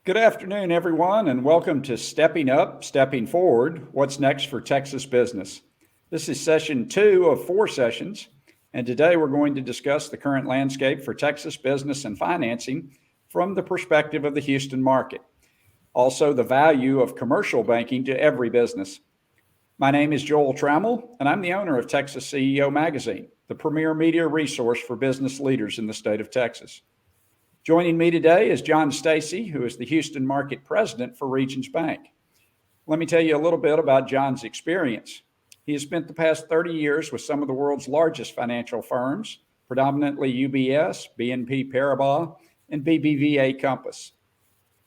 Good afternoon, everyone, and welcome to Stepping Up, Stepping Forward, What's Next for Texas Business. This is session 2 of 4 sessions, and today we're going to discuss the current landscape for Texas business and financing from the perspective of the Houston market. Also, the value of commercial banking to every business. My name is Joel Trammell, and I'm the owner of Texas CEO Magazine, the premier media resource for business leaders in the state of Texas. Joining me today is John Stacy, who is the Houston Market President for Regions Bank. Let me tell you a little bit about John's experience. He has spent the past 30 years with some of the world's largest financial firms, predominantly UBS, BNP Paribas, and BBVA Compass.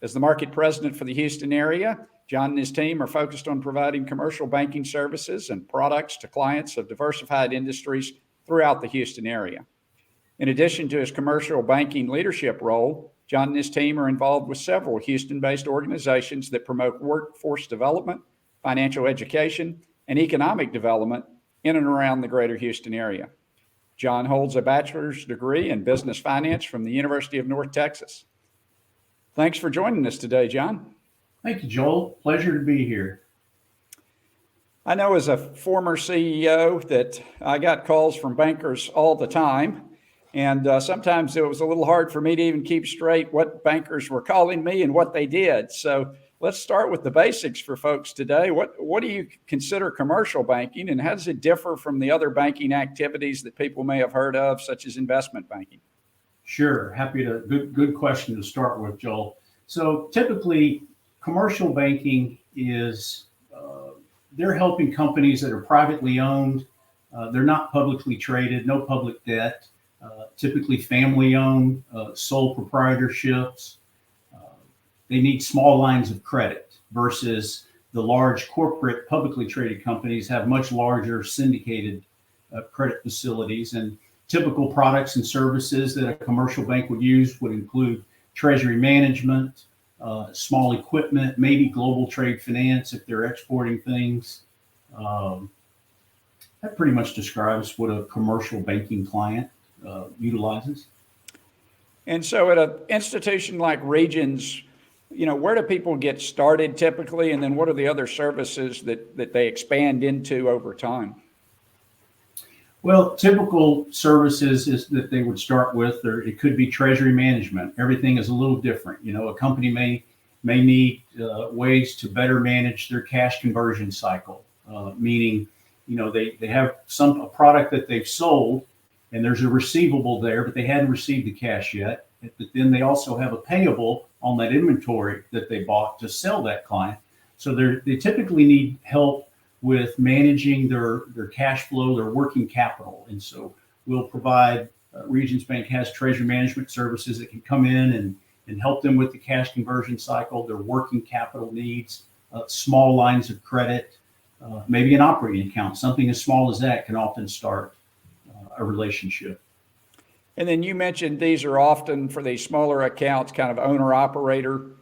As the Market President for the Houston area, John and his team are focused on providing commercial banking services and products to clients of diversified industries throughout the Houston area. In addition to his commercial banking leadership role, John and his team are involved with several Houston-based organizations that promote workforce development, financial education, and economic development in and around the greater Houston area. John holds a bachelor's degree in business finance from the University of North Texas. Thanks for joining us today, John. Thank you, Joel. Pleasure to be here. I know as a former CEO that I got calls from bankers all the time. And sometimes it was a little hard for me to even keep straight what bankers were calling me and what they did. So let's start with the basics for folks today. What do you consider commercial banking, and how does it differ from the other banking activities that people may have heard of, such as investment banking? Sure. Happy to. Good question to start with, Joel. So typically, commercial banking is they're helping companies that are privately owned. They're not publicly traded, no public debt. Typically family-owned, sole proprietorships. They need small lines of credit versus the large corporate publicly traded companies have much larger syndicated credit facilities. And typical products and services that a commercial bank would use would include treasury management, small equipment, maybe global trade finance if they're exporting things. That pretty much describes what a commercial banking client utilizes. And so at an institution like Regions, where do people get started typically? And then what are the other services that they expand into over time? Well, typical services is that they would start with, or it could be treasury management. Everything is a little different. A company may need ways to better manage their cash conversion cycle, meaning, they have a product that they've sold, and there's a receivable there, but they hadn't received the cash yet. But then they also have a payable on that inventory that they bought to sell that client. So they typically need help with managing their cash flow, their working capital. And so we'll provide, Regions Bank has treasury management services that can come in and help them with the cash conversion cycle, their working capital needs, small lines of credit, maybe an operating account. Something as small as that can often start a relationship. And then you mentioned these are often for these smaller accounts, kind of owner-operator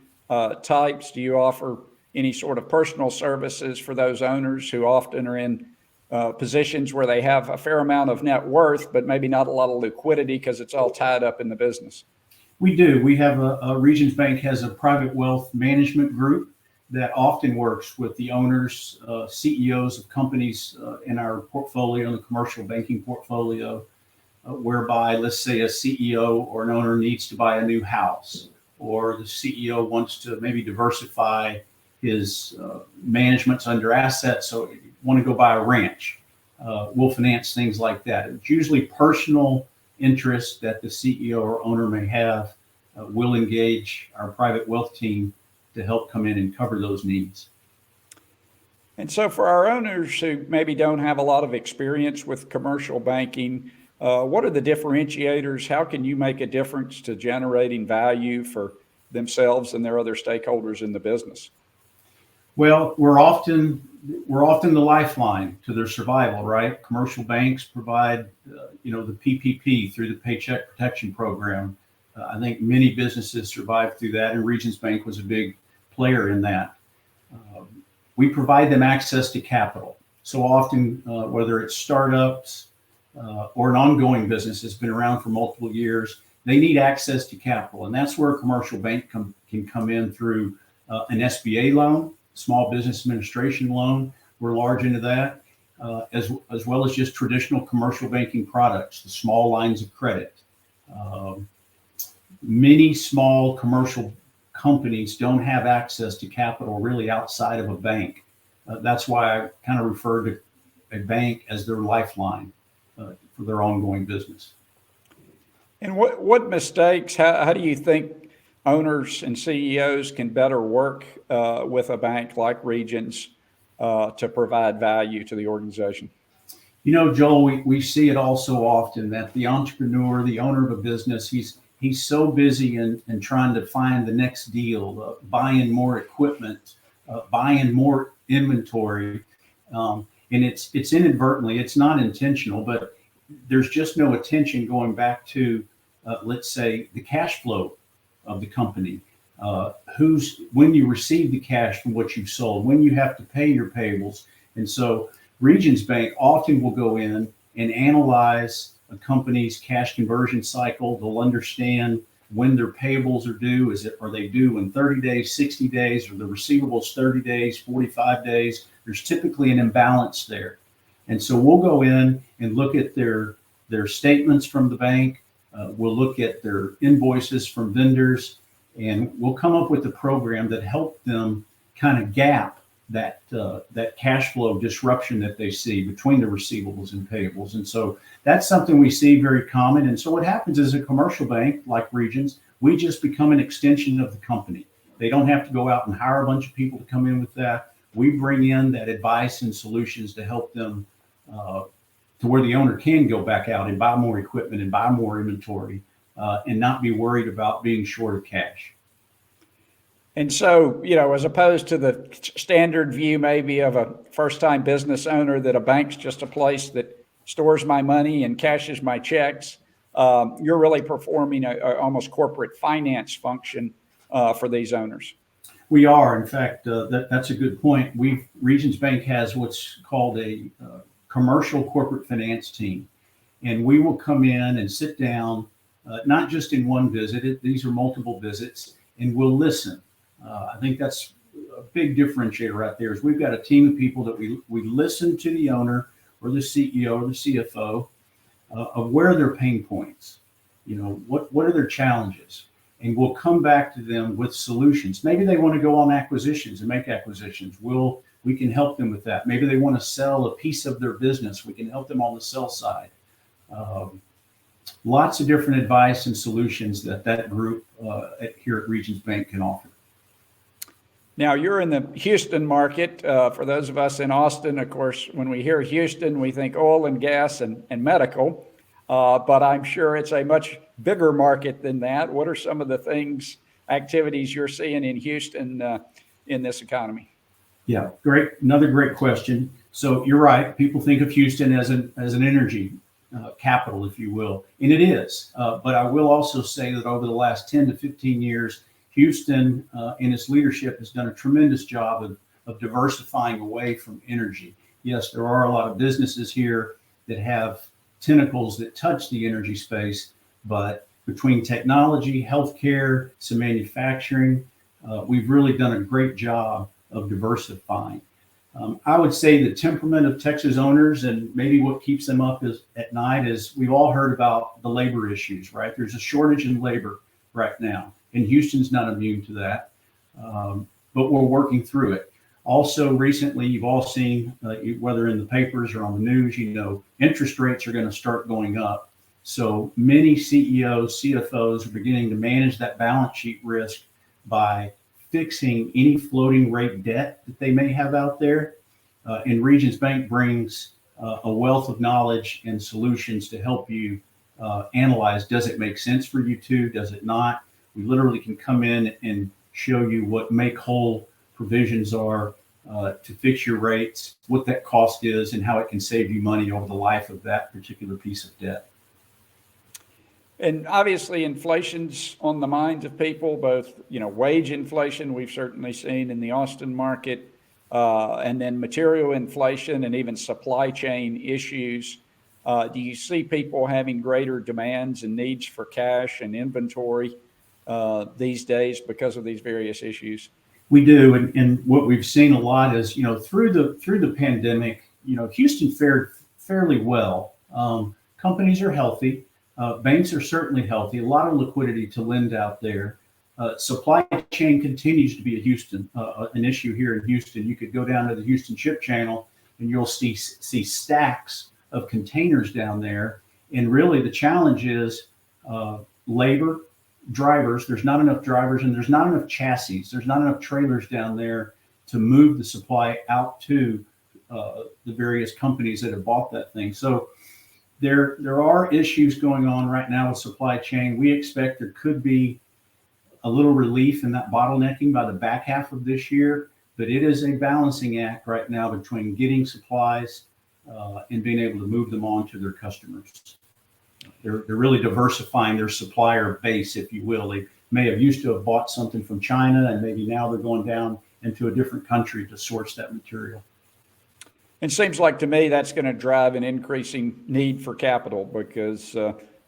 types. Do you offer any sort of personal services for those owners who often are in positions where they have a fair amount of net worth, but maybe not a lot of liquidity because it's all tied up in the business? We do. We have a Regions Bank has a private wealth management group that often works with the owners, CEOs of companies in our portfolio, in the commercial banking portfolio, whereby, let's say, a CEO or an owner needs to buy a new house, or the CEO wants to maybe diversify his managements under assets, so you want to go buy a ranch. We'll finance things like that. It's usually personal interest that the CEO or owner may have. We'll engage our private wealth team to help come in and cover those needs. And so for our owners who maybe don't have a lot of experience with commercial banking, what are the differentiators? How can you make a difference to generating value for themselves and their other stakeholders in the business? Well, we're often the lifeline to their survival, right? Commercial banks provide, the PPP through the Paycheck Protection Program. I think many businesses survived through that, and Regions Bank was a big player in that. We provide them access to capital. So often, whether it's startups or an ongoing business that's been around for multiple years, they need access to capital, and that's where a commercial bank can come in through an SBA loan, Small Business Administration loan. We're large into that, as well as just traditional commercial banking products, the small lines of credit. Many small commercial companies don't have access to capital really outside of a bank. That's why I kind of refer to a bank as their lifeline for their ongoing business. And what mistakes, how do you think owners and CEOs can better work with a bank like Regions to provide value to the organization? You know, Joel, we see it all so often that the entrepreneur, the owner of a business, he's so busy in trying to find the next deal, buying more equipment, buying more inventory. And it's inadvertently, it's not intentional, but there's just no attention going back to, let's say, the cash flow of the company. When you receive the cash from what you've sold, when you have to pay your payables. And so Regions Bank often will go in and analyze a company's cash conversion cycle. They'll understand when their payables are due. Are they due in 30 days, 60 days, or the receivables 30 days, 45 days? There's typically an imbalance there. And so we'll go in and look at their statements from the bank. We'll look at their invoices from vendors, and we'll come up with a program that helps them kind of gap that cash flow disruption that they see between the receivables and payables. And so that's something we see very common. And so what happens is a commercial bank like Regions, we just become an extension of the company. They don't have to go out and hire a bunch of people to come in with that. We bring in that advice and solutions to help them to where the owner can go back out and buy more equipment and buy more inventory and not be worried about being short of cash. And so, as opposed to the standard view maybe of a first-time business owner that a bank's just a place that stores my money and cashes my checks, you're really performing a almost corporate finance function for these owners. We are. In fact, that's a good point. Regions Bank has what's called a commercial corporate finance team. And we will come in and sit down, not just in one visit, these are multiple visits, and we'll listen. I think that's a big differentiator right there is we've got a team of people that we listen to the owner or the CEO or the CFO of where are their pain points, what are their challenges, and we'll come back to them with solutions. Maybe they want to go on acquisitions and make acquisitions. We can help them with that. Maybe they want to sell a piece of their business. We can help them on the sell side. Lots of different advice and solutions that group here at Regions Bank can offer. Now, you're in the Houston market. For those of us in Austin, of course, when we hear Houston, we think oil and gas and medical. But I'm sure it's a much bigger market than that. What are some of the activities you're seeing in Houston in this economy? Yeah, great. Another great question. So you're right. People think of Houston as an energy capital, if you will, and it is. But I will also say that over the last 10 to 15 years, Houston and its leadership has done a tremendous job of diversifying away from energy. Yes, there are a lot of businesses here that have tentacles that touch the energy space, but between technology, healthcare, some manufacturing, we've really done a great job of diversifying. I would say the temperament of Texas owners and maybe what keeps them up at night is we've all heard about the labor issues, right? There's a shortage in labor right now, and Houston's not immune to that, but we're working through it. Also, recently, you've all seen, whether in the papers or on the news, interest rates are going to start going up. So many CEOs, CFOs are beginning to manage that balance sheet risk by fixing any floating rate debt that they may have out there. And Regions Bank brings a wealth of knowledge and solutions to help you analyze, does it make sense for you to, does it not? We literally can come in and show you what make whole provisions are to fix your rates, what that cost is, and how it can save you money over the life of that particular piece of debt. And obviously, inflation's on the minds of people, both, wage inflation we've certainly seen in the Austin market, and then material inflation and even supply chain issues. Do you see people having greater demands and needs for cash and inventory these days because of these various issues? We do, and what we've seen a lot is, through the pandemic, Houston fared fairly well. Companies are healthy, banks are certainly healthy, a lot of liquidity to lend out there. Supply chain continues to be an issue here in Houston. You could go down to the Houston Ship Channel, and you'll see stacks of containers down there. And really, the challenge is labor, drivers. There's not enough drivers, and there's not enough chassis. There's not enough trailers down there to move the supply out to the various companies that have bought that thing. So there are issues going on right now with supply chain. We expect there could be a little relief in that bottlenecking by the back half of this year, but it is a balancing act right now between getting supplies and being able to move them on to their customers. They're really diversifying their supplier base, if you will. They may have used to have bought something from China, and maybe now they're going down into a different country to source that material. It seems like to me that's going to drive an increasing need for capital because,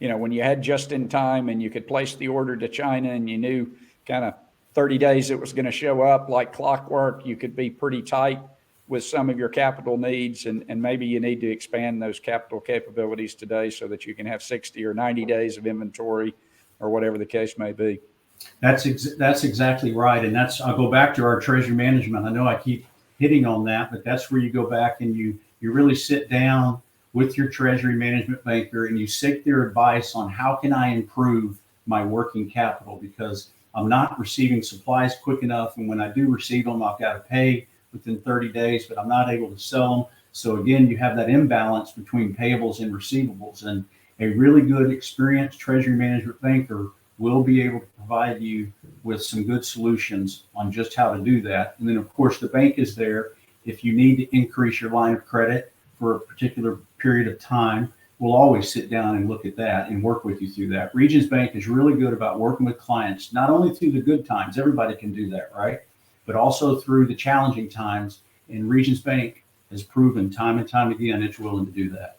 when you had just in time and you could place the order to China and you knew kind of 30 days it was going to show up like clockwork, you could be pretty tight with some of your capital needs, and maybe you need to expand those capital capabilities today so that you can have 60 or 90 days of inventory or whatever the case may be. That's exactly right. And I'll go back to our treasury management. I know I keep hitting on that, but that's where you go back and you really sit down with your treasury management banker and you seek their advice on how can I improve my working capital, because I'm not receiving supplies quick enough. And when I do receive them, I've got to pay within 30 days, but I'm not able to sell them. So again, you have that imbalance between payables and receivables, and a really good experienced treasury management banker will be able to provide you with some good solutions on just how to do that. And then of course the bank is there. If you need to increase your line of credit for a particular period of time, we'll always sit down and look at that and work with you through that. Regions Bank is really good about working with clients, not only through the good times, everybody can do that, right? But also through the challenging times. And Regions Bank has proven time and time again it's willing to do that.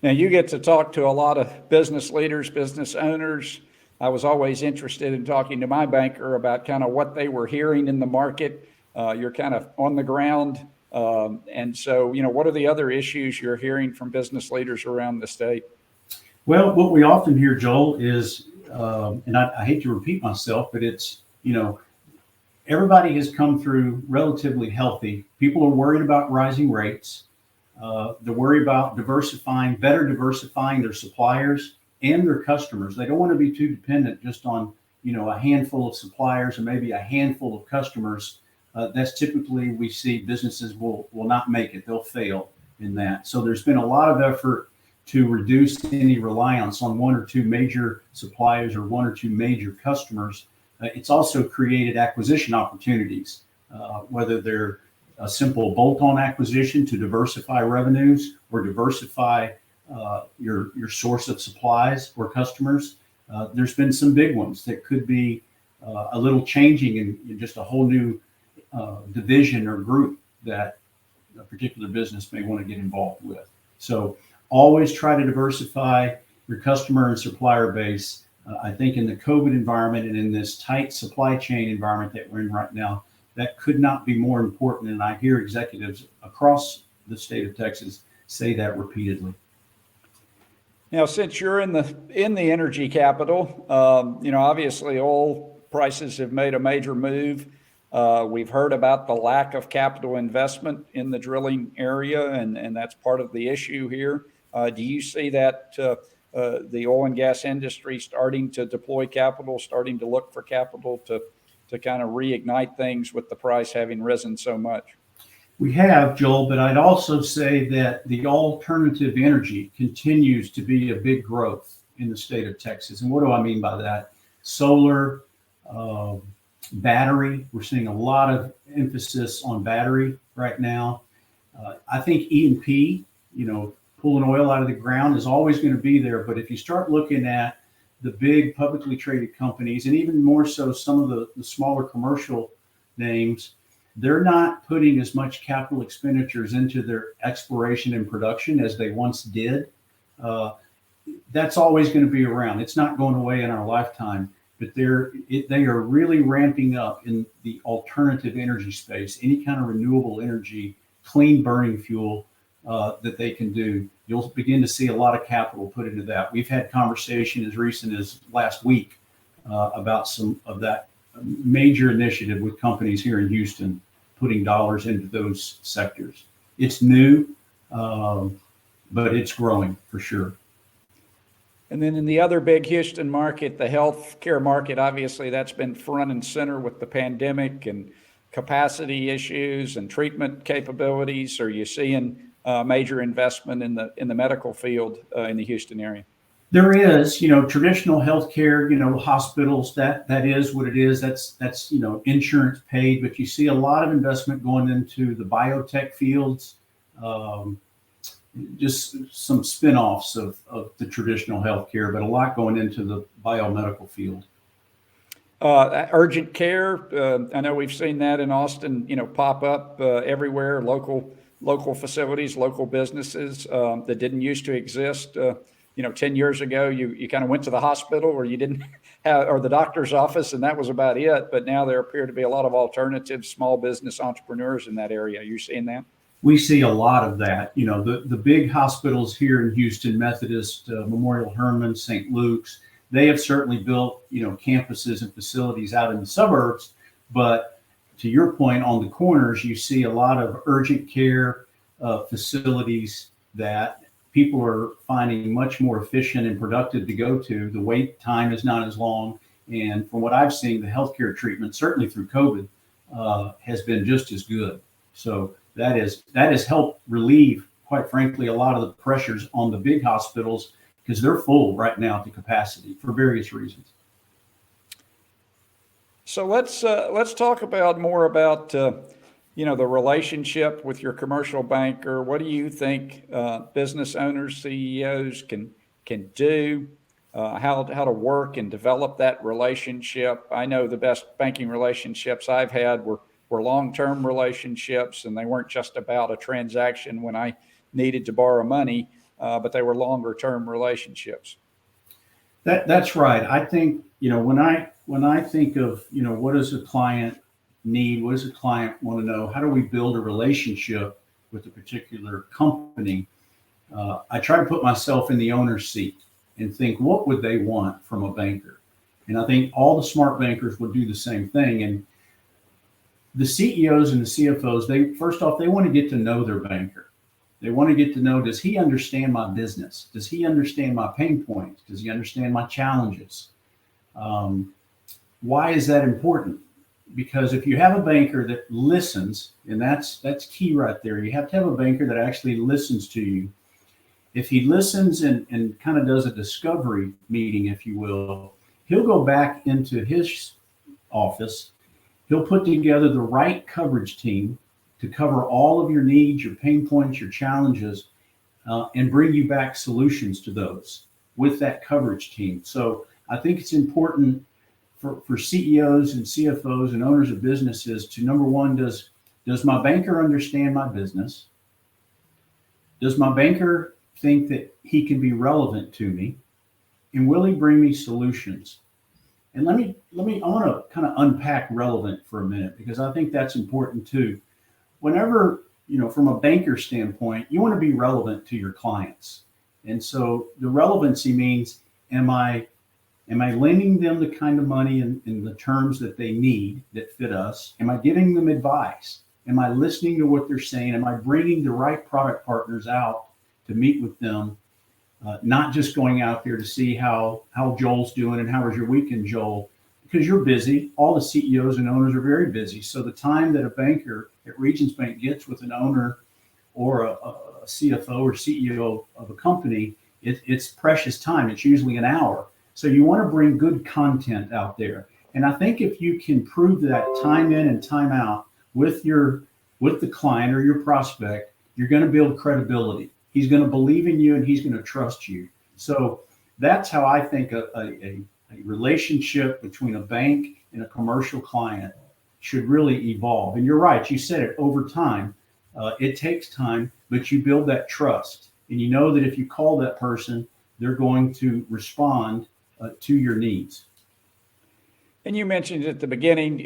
Now, you get to talk to a lot of business leaders, business owners. I was always interested in talking to my banker about kind of what they were hearing in the market. You're kind of on the ground. And so, what are the other issues you're hearing from business leaders around the state? Well, what we often hear, Joel, is, and I hate to repeat myself, but it's, everybody has come through relatively healthy. People are worried about rising rates. They're worried about better diversifying their suppliers and their customers. They don't want to be too dependent just on, a handful of suppliers or maybe a handful of customers. That's typically we see businesses will not make it. They'll fail in that. So there's been a lot of effort to reduce any reliance on one or two major suppliers or one or two major customers. It's also created acquisition opportunities, whether they're a simple bolt-on acquisition to diversify revenues or diversify your source of supplies or customers. There's been some big ones that could be a little changing in just a whole new division or group that a particular business may want to get involved with. So always try to diversify your customer and supplier base. I think in the COVID environment and in this tight supply chain environment that we're in right now, that could not be more important. And I hear executives across the state of Texas say that repeatedly. Now, since you're in the energy capital, obviously oil prices have made a major move. We've heard about the lack of capital investment in the drilling area, and that's part of the issue here. Do you see that the oil and gas industry starting to deploy capital, starting to look for capital to kind of reignite things with the price having risen so much? We have, Joel, but I'd also say that the alternative energy continues to be a big growth in the state of Texas. And what do I mean by that? Solar, battery. We're seeing a lot of emphasis on battery right now. I think E&P, pulling oil out of the ground is always going to be there. But if you start looking at the big publicly traded companies, and even more so some of the smaller commercial names, they're not putting as much capital expenditures into their exploration and production as they once did. Uh, that's always going to be around. It's not going away in our lifetime, but they are really ramping up in the alternative energy space. Any kind of renewable energy, clean burning fuel that they can do. You'll begin to see a lot of capital put into that. We've had conversation as recent as last week about some of that major initiative with companies here in Houston putting dollars into those sectors. It's new, but it's growing for sure. And then in the other big Houston market, the healthcare market, obviously that's been front and center with the pandemic and capacity issues and treatment capabilities. Are you seeing major investment in the medical field in the Houston area? There is, traditional healthcare, hospitals, that is what it is. That's, insurance paid, but you see a lot of investment going into the biotech fields, just some spin-offs of the traditional healthcare, but a lot going into the biomedical field. Urgent care, I know we've seen that in Austin, pop up everywhere, local facilities, local businesses that didn't used to exist. 10 years ago, you kind of went to the hospital or you didn't have, or the doctor's office, and that was about it. But now there appear to be a lot of alternative small business entrepreneurs in that area. Are you seeing that? We see a lot of that. The big hospitals here in Houston, Methodist, Memorial Hermann, St. Luke's, they have certainly built, campuses and facilities out in the suburbs. But to your point, on the corners, you see a lot of urgent care facilities that people are finding much more efficient and productive to go to. The wait time is not as long. And from what I've seen, the healthcare treatment, certainly through COVID, has been just as good. So that has helped relieve, quite frankly, a lot of the pressures on the big hospitals because they're full right now to capacity for various reasons. So let's talk more about the relationship with your commercial banker. What do you think business owners, CEOs can do? How to work and develop that relationship? I know the best banking relationships I've had were long-term relationships, and they weren't just about a transaction when I needed to borrow money, but they were longer-term relationships. That's right. I think when I think of what does a client need, what does a client want to know, how do we build a relationship with a particular company? I try to put myself in the owner's seat and think, what would they want from a banker? And I think all the smart bankers would do the same thing. And the CEOs and the CFOs, they want to get to know their banker. They want to get to know, does he understand my business? Does he understand my pain points? Does he understand my challenges? Why is that important? Because if you have a banker that listens, and that's key right there, you have to have a banker that actually listens to you. If he listens and kind of does a discovery meeting, if you will, he'll go back into his office. He'll put together the right coverage team to cover all of your needs, your pain points, your challenges, and bring you back solutions to those with that coverage team. So I think it's important for CEOs and CFOs and owners of businesses to, number one, does my banker understand my business? Does my banker think that he can be relevant to me? And will he bring me solutions? And I want to kind of unpack relevant for a minute, because I think that's important too. Whenever, from a banker standpoint, you want to be relevant to your clients. And so the relevancy means, am I lending them the kind of money in the terms that they need that fit us? Am I giving them advice? Am I listening to what they're saying? Am I bringing the right product partners out to meet with them? Not just going out there to see how Joel's doing and how was your weekend, Joel, because you're busy. All the CEOs and owners are very busy. So the time that a banker at Regions Bank gets with an owner or a CFO or CEO of a company, it's precious time. It's usually an hour. So you want to bring good content out there. And I think if you can prove that time in and time out with the client or your prospect, you're going to build credibility. He's going to believe in you and he's going to trust you. So that's how I think a relationship between a bank and a commercial client should really evolve. And you're right, you said it, over time. It takes time, but you build that trust. And you know that if you call that person, they're going to respond to your needs. And you mentioned at the beginning,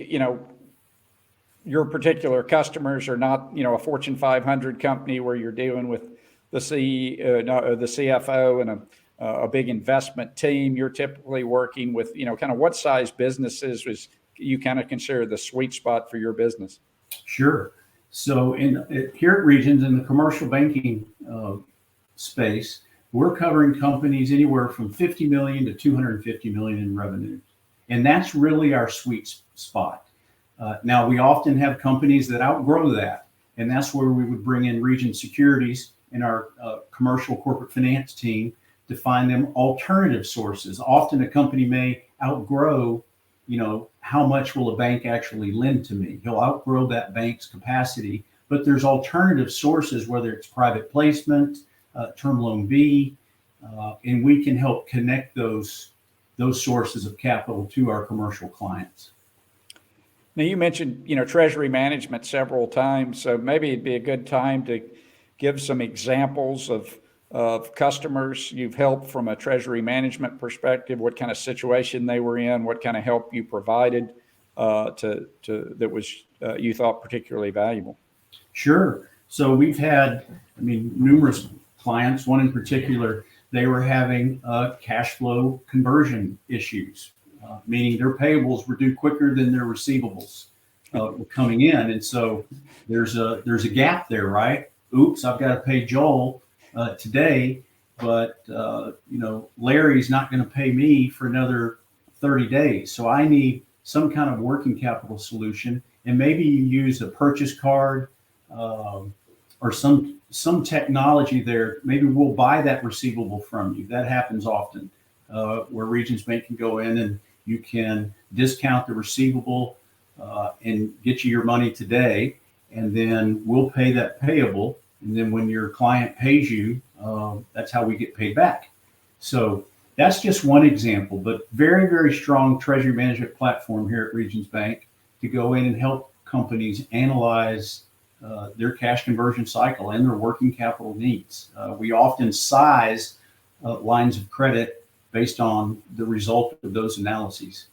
your particular customers are not, a Fortune 500 company where you're dealing with the the CFO and a big investment team. You're typically working with, kind of what size businesses was you kind of consider the sweet spot for your business? Sure. So here at Regions in the commercial banking space, we're covering companies anywhere from 50 million to 250 million in revenue. And that's really our sweet spot. Now, we often have companies that outgrow that, and that's where we would bring in Region Securities and our commercial corporate finance team to find them alternative sources. Often a company may outgrow, how much will a bank actually lend to me? He'll outgrow that bank's capacity, but there's alternative sources, whether it's private placement, term loan B, and we can help connect those sources of capital to our commercial clients. Now, you mentioned, treasury management several times, so maybe it'd be a good time to give some examples of customers you've helped from a treasury management perspective, what kind of situation they were in, what kind of help you provided that was you thought particularly valuable. Sure. So we've had, numerous clients. One in particular, they were having cash flow conversion issues, meaning their payables were due quicker than their receivables were coming in. And so there's a gap there, right? Oops, I've got to pay Joel today, but Larry's not going to pay me for another 30 days. So I need some kind of working capital solution. And maybe you use a purchase card or some technology there. Maybe we'll buy that receivable from you. That happens often, where Regions Bank can go in and you can discount the receivable and get you your money today, and then we'll pay that payable. And then when your client pays you, that's how we get paid back. So that's just one example, but very, very strong treasury management platform here at Regions Bank to go in and help companies analyze their cash conversion cycle and their working capital needs. We often size lines of credit based on the result of those analyses.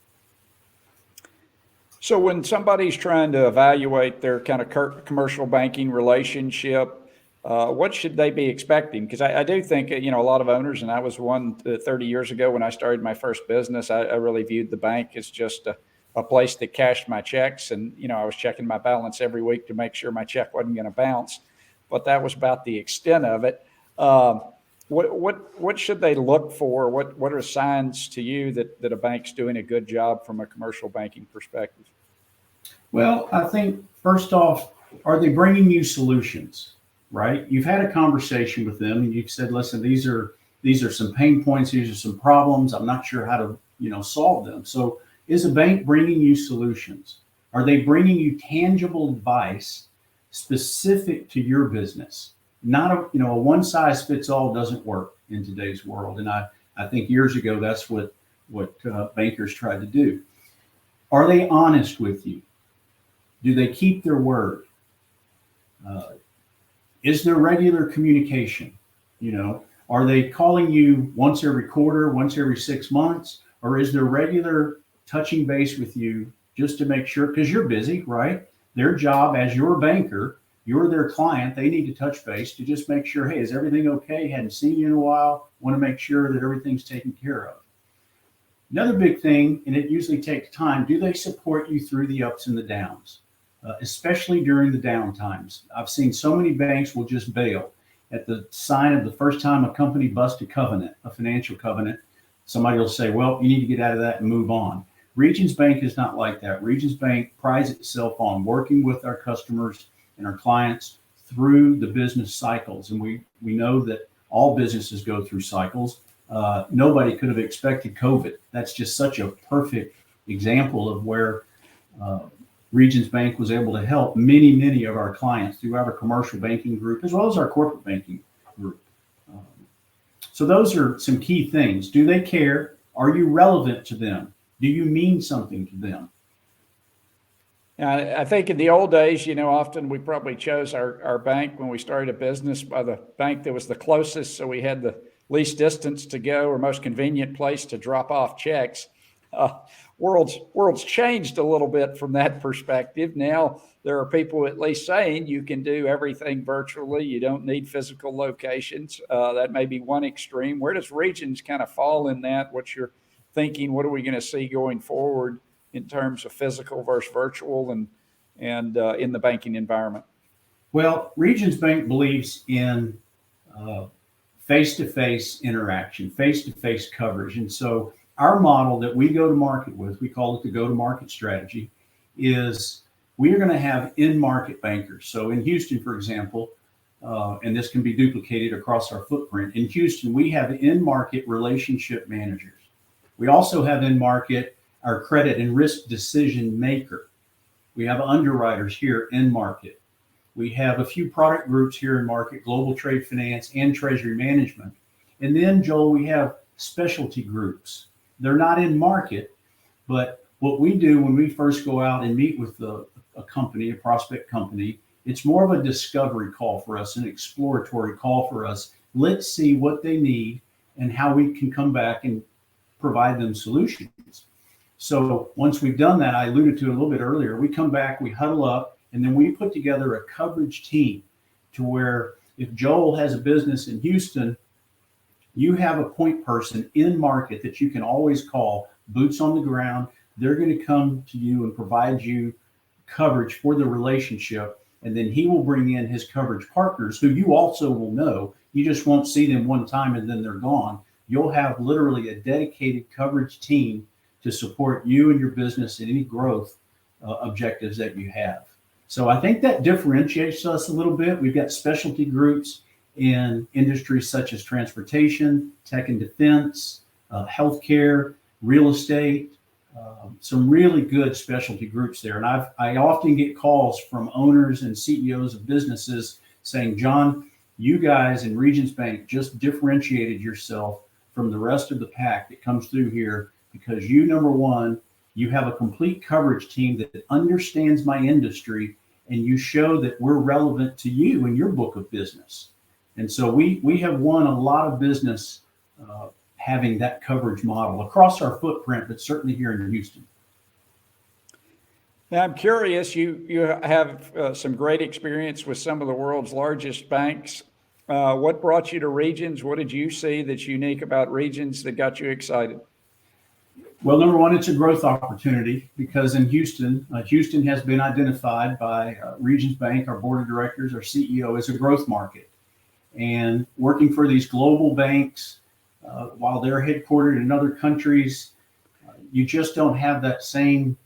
So when somebody's trying to evaluate their kind of commercial banking relationship, what should they be expecting? Because I do think, a lot of owners, and I was one 30 years ago when I started my first business, I really viewed the bank as just a place that cashed my checks. And, I was checking my balance every week to make sure my check wasn't going to bounce. But that was about the extent of it. What should they look for? What are signs to you that a bank's doing a good job from a commercial banking perspective? Well, I think first off, are they bringing you solutions, right? You've had a conversation with them and you've said, listen, these are some pain points. These are some problems. I'm not sure how to, solve them. So is a bank bringing you solutions? Are they bringing you tangible advice specific to your business? Not a one size fits all doesn't work in today's world. And I think years ago, that's what bankers tried to do. Are they honest with you? Do they keep their word? Is there regular communication? Are they calling you once every quarter, once every 6 months, or is there regular touching base with you just to make sure, because you're busy, right? Their job as your banker, you're their client. They need to touch base to just make sure, hey, is everything okay? Hadn't seen you in a while. Want to make sure that everything's taken care of. Another big thing, and it usually takes time, do they support you through the ups and the downs, especially during the down times? I've seen so many banks will just bail at the sign of the first time a company busts a covenant, a financial covenant. Somebody will say, well, you need to get out of that and move on. Regions Bank is not like that. Regions Bank prides itself on working with our customers and our clients through the business cycles. And we know that all businesses go through cycles. Nobody could have expected COVID. That's just such a perfect example of where Regions Bank was able to help many, many of our clients throughout our commercial banking group, as well as our corporate banking group. So those are some key things. Do they care? Are you relevant to them? Do you mean something to them? I think in the old days, often we probably chose our bank when we started a business by the bank that was the closest. So we had the least distance to go or most convenient place to drop off checks. Uh, world's changed a little bit from that perspective. Now there are people at least saying you can do everything virtually. You don't need physical locations. That may be one extreme. Where does Regions kind of fall in that? What's your thinking? What are we going to see going forward in terms of physical versus virtual and in the banking environment? Well, Regions Bank believes in face-to-face interaction, face-to-face coverage. And so our model that we go to market with, we call it the go-to-market strategy, is we are going to have in-market bankers. So in Houston, for example, and this can be duplicated across our footprint. In Houston, we have in-market relationship managers. We also have in-market our credit and risk decision maker. We have underwriters here in market. We have a few product groups here in market, global trade finance and treasury management. And then, Joel, we have specialty groups. They're not in market, but what we do when we first go out and meet with a company, a prospect company, it's more of a discovery call for us, an exploratory call for us. Let's see what they need and how we can come back and provide them solutions. So once we've done that, I alluded to it a little bit earlier, we come back, we huddle up, and then we put together a coverage team to where if Joel has a business in Houston, you have a point person in market that you can always call, boots on the ground. They're going to come to you and provide you coverage for the relationship. And then he will bring in his coverage partners who you also will know. You just won't see them one time and then they're gone. You'll have literally a dedicated coverage team to support you and your business and any growth objectives that you have. So I think that differentiates us a little bit. We've got specialty groups in industries such as transportation, tech and defense, healthcare, real estate, some really good specialty groups there. And I often get calls from owners and CEOs of businesses saying, John, you guys in Regions Bank just differentiated yourself from the rest of the pack that comes through here because you, number one, you have a complete coverage team that understands my industry and you show that we're relevant to you in your book of business. And so we have won a lot of business having that coverage model across our footprint, but certainly here in Houston. Now, I'm curious, you have some great experience with some of the world's largest banks. What brought you to Regions? What did you see that's unique about Regions that got you excited? Well, number one, it's a growth opportunity because in Houston, Houston has been identified by Regions Bank, our board of directors, our CEO, as a growth market. And working for these global banks, while they're headquartered in other countries, you just don't have that same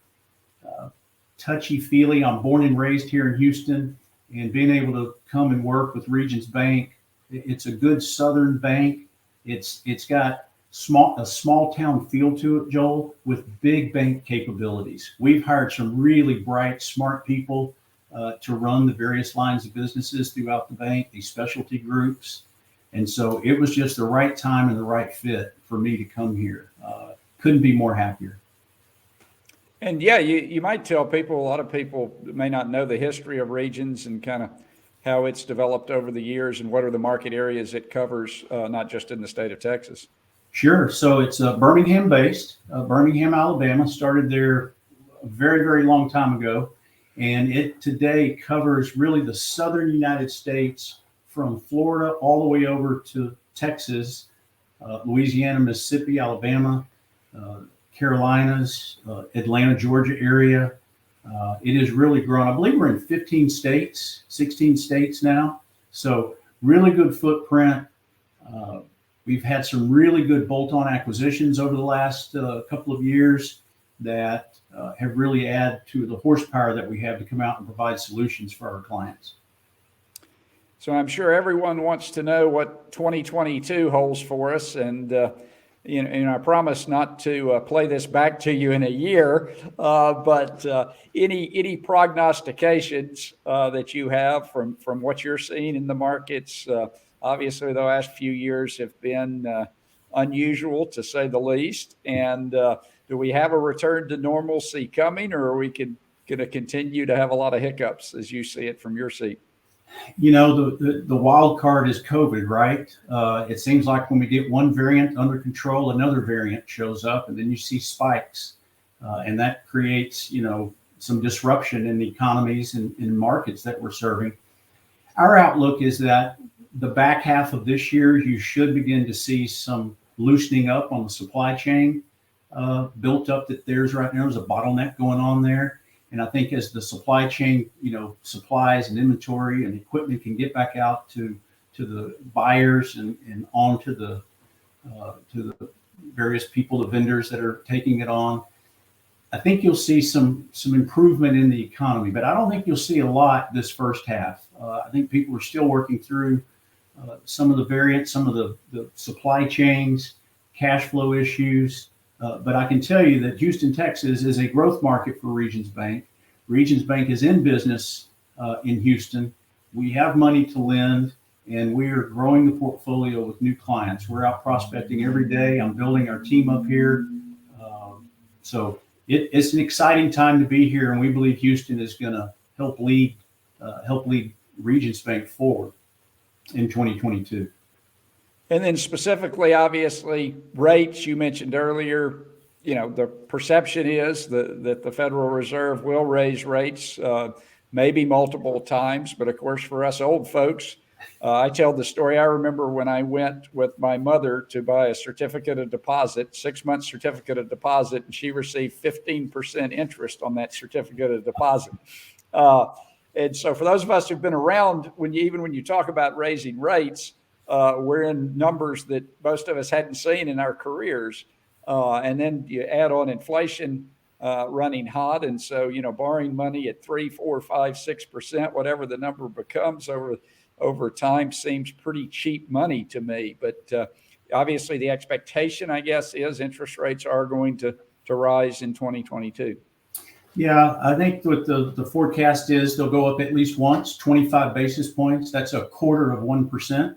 touchy-feely. I'm born and raised here in Houston, and being able to come and work with Regions Bank, it's a good Southern bank. It's got a small town feel to it, Joel, with big bank capabilities. We've hired some really bright, smart people to run the various lines of businesses throughout the bank, these specialty groups. And so it was just the right time and the right fit for me to come here. Couldn't be more happier. And yeah, you might tell people, a lot of people may not know the history of Regions and kind of how it's developed over the years and what are the market areas it covers, not just in the state of Texas. Sure. So it's Birmingham based, Birmingham, Alabama, started there a very, very long time ago. And it today covers really the southern United States from Florida all the way over to Texas, Louisiana, Mississippi, Alabama, Carolinas, Atlanta, Georgia area. It has really grown. I believe we're in 15 states, 16 states now. So really good footprint. We've had some really good bolt-on acquisitions over the last couple of years that have really added to the horsepower that we have to come out and provide solutions for our clients. So I'm sure everyone wants to know what 2022 holds for us. And I promise not to play this back to you in a year, but any prognostications that you have from what you're seeing in the markets? Obviously, the last few years have been unusual, to say the least. And do we have a return to normalcy coming, or we could going to continue to have a lot of hiccups as you see it from your seat? The wild card is COVID, right? It seems like when we get one variant under control, another variant shows up, and then you see spikes, and that creates, some disruption in the economies and in markets that we're serving. Our outlook is that the back half of this year, you should begin to see some loosening up on the supply chain built up that there's right now. There's a bottleneck going on there. And I think as the supply chain, supplies and inventory and equipment can get back out to the buyers and on to the various people, the vendors that are taking it on, I think you'll see some improvement in the economy. But I don't think you'll see a lot this first half. I think people are still working through some of the variants, some of the supply chains, cash flow issues. But I can tell you that Houston, Texas is a growth market for Regions Bank. Regions Bank is in business in Houston. We have money to lend, and we are growing the portfolio with new clients. We're out prospecting every day. I'm building our team up here. So it's an exciting time to be here, and we believe Houston is going to help lead Regions Bank forward in 2022. And then specifically, obviously, rates you mentioned earlier, the perception is that the Federal Reserve will raise rates maybe multiple times. But of course, for us old folks, I tell the story. I remember when I went with my mother to buy a certificate of deposit, 6-month certificate of deposit, and she received 15% interest on that certificate of deposit. And so for those of us who've been around, when you talk about raising rates, we're in numbers that most of us hadn't seen in our careers. And then you add on inflation running hot. And so, borrowing money at 3, 4, 5, 6%, whatever the number becomes over time seems pretty cheap money to me. But obviously the expectation, I guess, is interest rates are going to rise in 2022. Yeah, I think what the forecast is they'll go up at least once, 25 basis points. That's a quarter of 1%.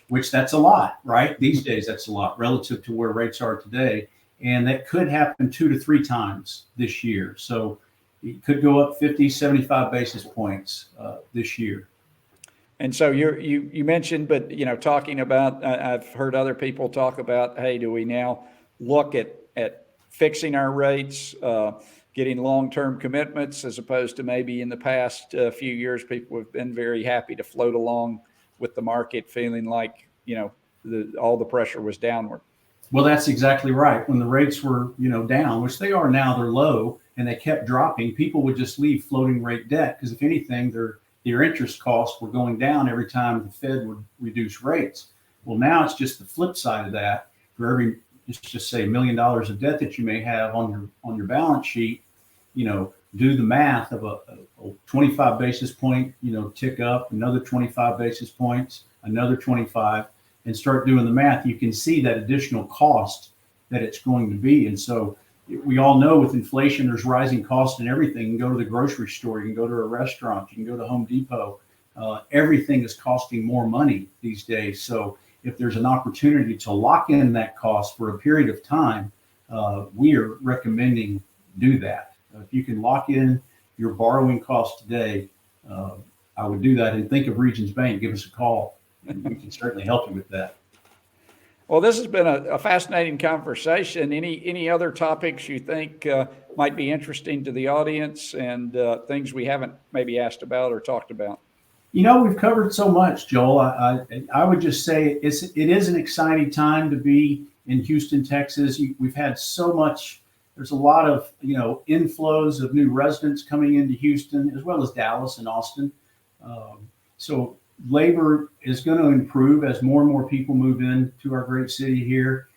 Which that's a lot, right? These days, that's a lot relative to where rates are today. And that could happen 2 to 3 times this year. So it could go up 50, 75 basis points this year. And so you mentioned, but, talking about, I've heard other people talk about, hey, do we now look at fixing our rates, getting long-term commitments, as opposed to maybe in the past few years, people have been very happy to float along with the market, feeling like, all the pressure was downward. Well, that's exactly right. When the rates were, down, which they are now, they're low, and they kept dropping, people would just leave floating rate debt because if anything, their interest costs were going down every time the Fed would reduce rates. Well, now it's just the flip side of that. For every, let's just say $1 million of debt that you may have on your balance sheet, do the math of a 25 basis point, tick up, another 25 basis points, another 25, and start doing the math. You can see that additional cost that it's going to be. And so we all know with inflation, there's rising costs in everything. You can go to the grocery store, you can go to a restaurant, you can go to Home Depot. Everything is costing more money these days. So if there's an opportunity to lock in that cost for a period of time, we are recommending do that. If you can lock in your borrowing costs today, I would do that. And think of Regions Bank. Give us a call, and we can certainly help you with that. Well, this has been a fascinating conversation. Any other topics you think might be interesting to the audience, and things we haven't maybe asked about or talked about? We've covered so much, Joel. I would just say it is an exciting time to be in Houston, Texas. We've had so much. There's a lot of, inflows of new residents coming into Houston, as well as Dallas and Austin. So labor is going to improve as more and more people move into our great city here.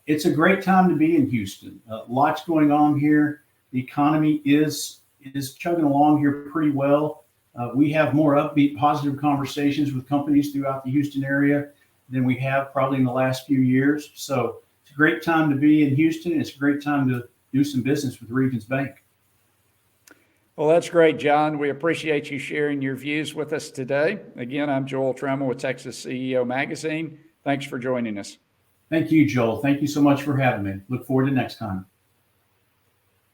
It's a great time to be in Houston. Lots going on here. The economy is chugging along here pretty well. We have more upbeat, positive conversations with companies throughout the Houston area than we have probably in the last few years. So it's a great time to be in Houston. It's a great time to do some business with Regions Bank. Well, that's great, John. We appreciate you sharing your views with us today. Again, I'm Joel Tremmel with Texas CEO Magazine. Thanks for joining us. Thank you, Joel. Thank you so much for having me. Look forward to next time.